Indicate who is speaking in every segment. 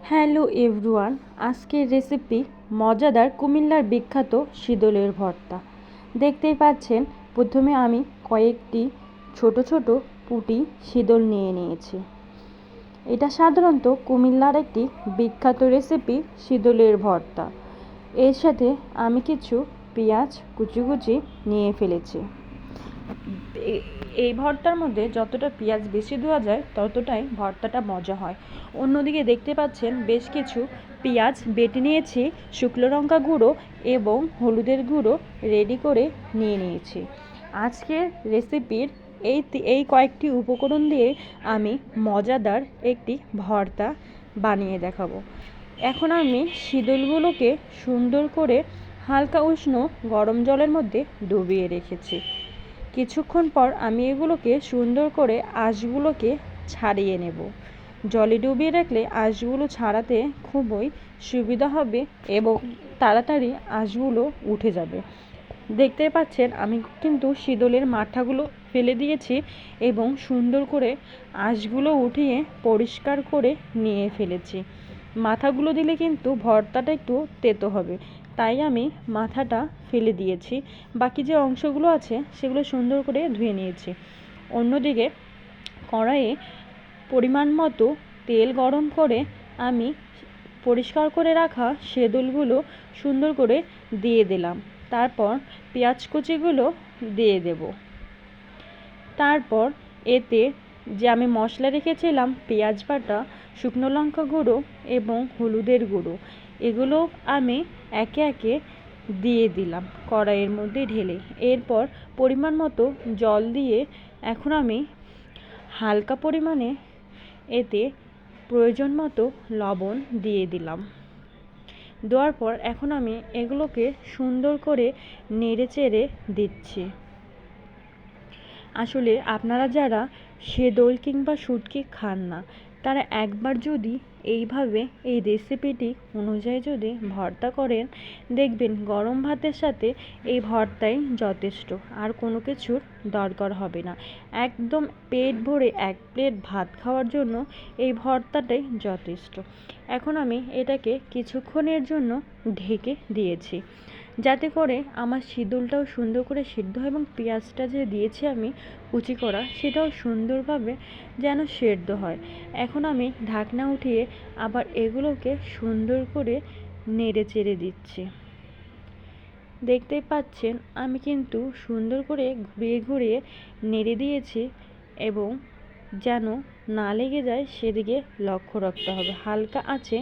Speaker 1: Hello everyone, আজকের recipe মজাদার কুমিল্লার বিখ্যাত শীদলের ভর্তা। দেখতেই পাচ্ছেন, প্রথমে আমি কয়েকটি ছোট ছোট পুঁটি শীদল নিয়ে নিয়েছি। এটা সাধারণত কুমিল্লার একটি বিখ্যাত রেসিপি শীদলের ভর্তা। এর সাথে আমি কিছু পেঁয়াজ কুচি কুচি নিয়ে ফেলেছি। এই ভর্তার মধ্যে যতটা পেঁয়াজ বেশি দেওয়া যায় ততটাই ভর্তাটা মজা হয়। অন্যদিকে দেখতে পাচ্ছেন বেশ কিছু পেঁয়াজ বেটে নিয়েছি, শুকনো লঙ্কা গুঁড়ো এবং হলুদের গুঁড়ো রেডি করে নিয়ে নিয়েছি। আজকের রেসিপির এই কয়েকটি উপকরণ দিয়ে আমি মজাদার একটি ভর্তা বানিয়ে দেখাবো। এখন আমি শীদলগুলোকে সুন্দর করে হালকা উষ্ণ গরম জলের মধ্যে ডুবিয়ে রেখেছি। কিছুক্ষণ পর আমি এগুলোকে সুন্দর করে আঁশগুলোকে ছাড়িয়ে নেব। জলে ডুবিয়ে রাখলে আঁশগুলো ছাড়াতে খুবই সুবিধা হবে এবং তাড়াতাড়ি আঁশগুলো উঠে যাবে। দেখতে পাচ্ছেন আমি কিন্তু শীদলের মাথাগুলো ফেলে দিয়েছি এবং সুন্দর করে আঁশগুলো উঠিয়ে পরিষ্কার করে নিয়ে ফেলেছি। মাথাগুলো দিলে কিন্তু ভর্তাটা একটু তেতো হবে, তাই আমি মাথাটা ফেলে দিয়েছি। বাকি যে অংশগুলো আছে সেগুলো সুন্দর করে ধুয়ে নিয়েছি। অন্যদিকে কড়াইয়ে পরিমাণ মতো তেল গরম করে আমি পরিষ্কার করে রাখা শীদলগুলো সুন্দর করে দিয়ে দিলাম। তারপর পেঁয়াজ কুচিগুলো দিয়ে দেব। তারপর এতে যে আমি মশলা রেখেছিলাম পেঁয়াজ বাটা, শুকনো লঙ্কা গুঁড়ো এবং হলুদের গুঁড়ো, এগুলো আমি একে একে দিয়ে দিলাম কড়াইয়ের মধ্যে ঢেলে। এরপর পরিমাণ মতো জল দিয়ে এখন আমি হালকা পরিমাণে এতে প্রয়োজন মতো লবণ দিয়ে দিলাম। দেওয়ার পর এখন আমি এগুলোকে সুন্দর করে নেড়ে চেড়ে দিচ্ছি। আসলে আপনারা যারা শীদল কিংবা শুটকি খান না, তারা একবার যদি এইভাবে এই রেসিপিটি অনুযায়ী যদি ভর্তা করেন, দেখবেন গরম ভাতের সাথে এই ভর্তাই যথেষ্ট, আর কোনো কিছুর দরকার হবে না। একদম পেট ভরে এক প্লেট ভাত খাওয়ার জন্য এই ভর্তাটাই যথেষ্ট। এখন আমি এটাকে কিছুক্ষণের জন্য ঢেকে দিয়েছি, যাতে করে আমার শীদলটাও সুন্দর করে সিদ্ধ হয় এবং পেঁয়াজটা যে দিয়েছি আমি কুচি করা, সেটাও সুন্দরভাবে যেন সেদ্ধ হয়। এখন আমি ঢাকনা উঠিয়ে আবার এগুলোকে সুন্দর করে নেড়ে চেড়ে দিচ্ছি। দেখতেই পাচ্ছেন আমি কিন্তু সুন্দর করে ঘুরিয়ে ঘুরিয়ে নেড়ে দিয়েছি এবং যেন না লেগে যায় সেদিকে লক্ষ্য রাখতে হবে। হালকা আঁচে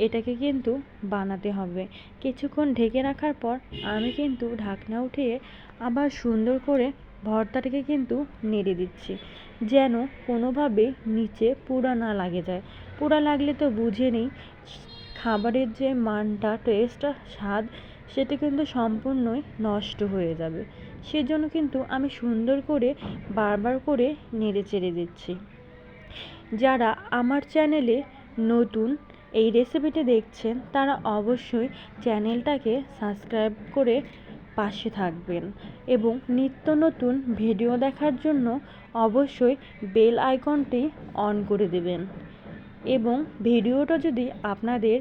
Speaker 1: এটাকে কিন্তু বানাতে হবে। কিছুক্ষণ ঢেকে রাখার পর আমি কিন্তু ঢাকনা উঠিয়ে আবার সুন্দর করে ভর্তাটাকে কিন্তু নেড়ে দিচ্ছি, যেন কোনোভাবে নিচে পুড়া না লাগে যায়। পুড়া লাগলে তো বুঝে নিই খাবারের যে মানটা, টেস্টটা, স্বাদ, সেটা কিন্তু সম্পূর্ণই নষ্ট হয়ে যাবে। সেজন্য কিন্তু আমি সুন্দর করে বারবার করে নেড়ে চেড়ে দিচ্ছি। যারা আমার চ্যানেলে নতুন এই রেসিপিটি দেখছেন, তারা অবশ্যই চ্যানেলটাকে সাবস্ক্রাইব করে পাশে থাকবেন এবং নিত্য নতুন ভিডিও দেখার জন্য অবশ্যই বেল আইকনটি অন করে দেবেন। এবং ভিডিওটা যদি আপনাদের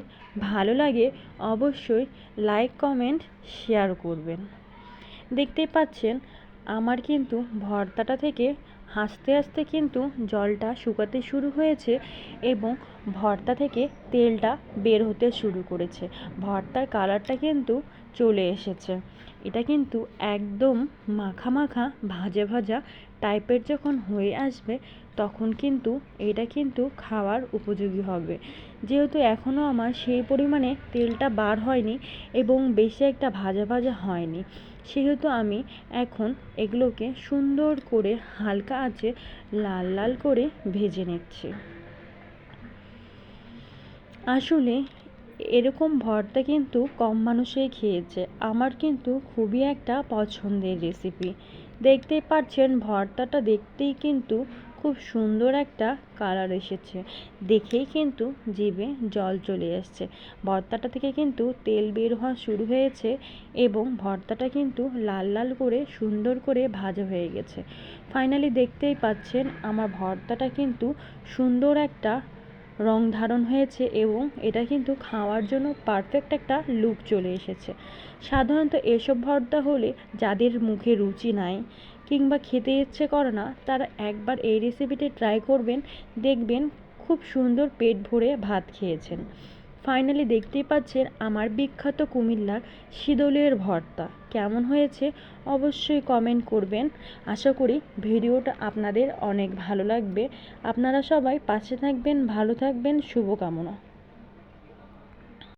Speaker 1: ভালো লাগে অবশ্যই লাইক, কমেন্ট, শেয়ার করবেন। দেখতেই পাচ্ছেন আমার কিন্তু ভর্তাটা থেকে আস্তে আস্তে কিন্তু জলটা শুকাতে শুরু হয়েছে এবং ভর্তা থেকে তেলটা বের হতে শুরু করেছে। ভর্তার কালারটা কিন্তু চলে এসেছে। এটা কিন্তু একদম মাখা মাখা ভাজা ভাজা টাইপের যখন হয়ে আসবে, তখন কিন্তু এটা কিন্তু খাওয়ার উপযোগী হবে। যেহেতু এখনও আমার সেই পরিমাণে তেলটা বার হয়নি এবং বেশি একটা ভাজা ভাজা হয়নি, সেহেতু আমি এখন এগুলোকে সুন্দর করে হালকা আঁচে লাল লাল করে ভেজে নিচ্ছি। আসলে এরকম ভর্তা কিন্তু কম মানুষই খেয়েছে, আমার কিন্তু খুবই একটা পছন্দের রেসিপি। দেখতেই পাচ্ছেন ভর্তাটা দেখতেই কিন্তু খুব সুন্দর একটা কালার এসেছে, দেখেই কিন্তু জিভে জল চলে আসছে। ভর্তাটা থেকে কিন্তু তেল বের হওয়া শুরু হয়েছে এবং ভর্তাটা কিন্তু লাল লাল করে সুন্দর করে ভাজা হয়ে গেছে। ফাইনালি দেখতেই পাচ্ছেন আমার ভর্তাটা কিন্তু সুন্দর একটা রং ধারণ হয়েছে এবং এটা কিন্তু খাওয়ার জন্য পারফেক্ট একটা লুক চলে এসেছে। সাধারণত এসব ভর্তা হলে যাদের মুখে রুচি নাই কিংবা খেতে ইচ্ছে করে না, তারা একবার এই রেসিপিটি ট্রাই করবেন, দেখবেন খুব সুন্দর পেট ভরে ভাত খেয়েছেন। ফাইনালি দেখতেই পাচ্ছেন আমার বিখ্যাত কুমিল্লার শিদলের ভর্তা কেমন হয়েছে অবশ্যই কমেন্ট করবেন। আশা করি ভিডিওটা আপনাদের অনেক ভালো লাগবে। আপনারা সবাই পাশে থাকবেন, ভালো থাকবেন, শুভকামনা।